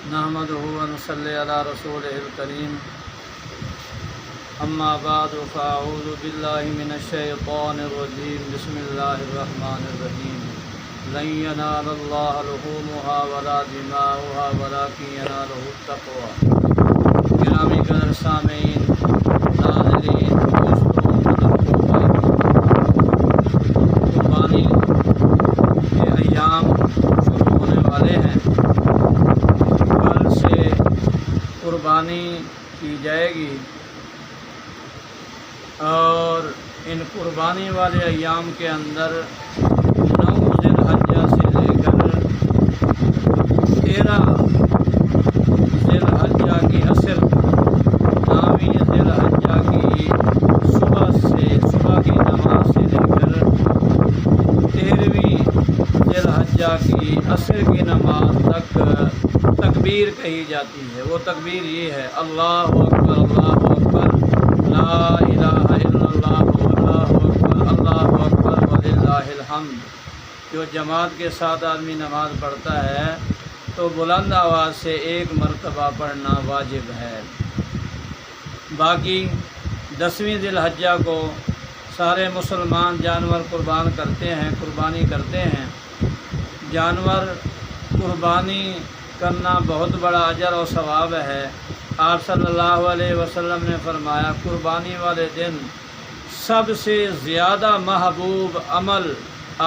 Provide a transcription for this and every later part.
نحمده ونصلي على رسوله الكريم اما بعد فاعوذ بالله من الشيطان الرجيم بسم الله الرحمن الرحيم لن ينال الله لحومها ولا دماؤها ولكن يناله التقوى۔ گرامی قدر سامعین، ناظرین، دوستوں، بزرگوں، قربانی کے ایام شروع ہونے والے ہیں۔ کل سے قربانی کی جائے گی اور ان قربانی والے ایام کے اندر 9 ذی الحجہ سے لے کر 13 ذی الحجہ کی عصر، 9ویں ذی الحجہ کی صبح کی نماز سے لے کر 13ویں ذی الحجہ کی عصر کی نماز تک تکبیر کہی جاتی ہے۔ وہ تکبیر یہ ہے: اللہ اکبر اللہ اکبر لا الہ الا اللہ اللہ اکبر وللہ الحمد۔ جو جماعت کے ساتھ آدمی نماز پڑھتا ہے تو بلند آواز سے 1 مرتبہ پڑھنا واجب ہے۔ باقی 10ویں ذی الحجہ کو سارے مسلمان جانور قربان کرتے ہیں، قربانی کرتے ہیں۔ جانور قربانی کرنا بہت بڑا اجر و ثواب ہے۔ آپ صلی اللہ علیہ وسلم نے فرمایا، قربانی والے دن سب سے زیادہ محبوب عمل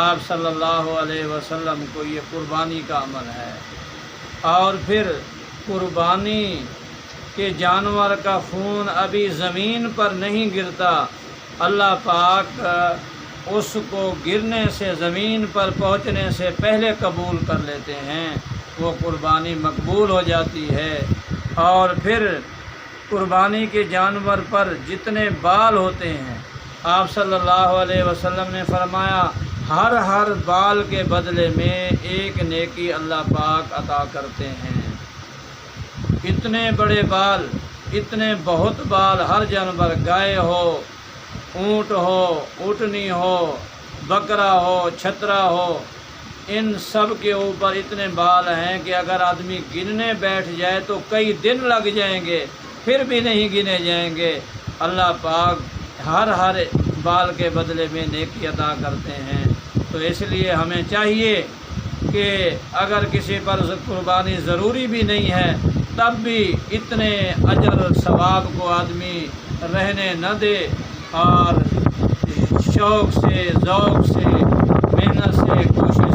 آپ صلی اللہ علیہ وسلم کو یہ قربانی کا عمل ہے۔ اور پھر قربانی کے جانور کا خون ابھی زمین پر نہیں گرتا، اللہ پاک اس کو گرنے سے، زمین پر پہنچنے سے پہلے قبول کر لیتے ہیں، وہ قربانی مقبول ہو جاتی ہے۔ اور پھر قربانی کے جانور پر جتنے بال ہوتے ہیں، آپ صلی اللہ علیہ وسلم نے فرمایا، ہر بال کے بدلے میں 1 نیکی اللہ پاک عطا کرتے ہیں۔ اتنے بڑے بال، اتنے بہت بال، ہر جانور، گائے ہو، اونٹ ہو، اونٹنی ہو، بکرا ہو، چھترا ہو، ان سب کے اوپر اتنے بال ہیں کہ اگر آدمی گننے بیٹھ جائے تو کئی دن لگ جائیں گے، پھر بھی نہیں گنے جائیں گے۔ اللہ پاک ہر بال کے بدلے میں نیکی عطا کرتے ہیں۔ تو اس لیے ہمیں چاہیے کہ اگر کسی پر قربانی ضروری بھی نہیں ہے تب بھی اتنے اجر ثواب کو آدمی رہنے نہ دے، اور شوق سے، ذوق سے، محنت سے کوشش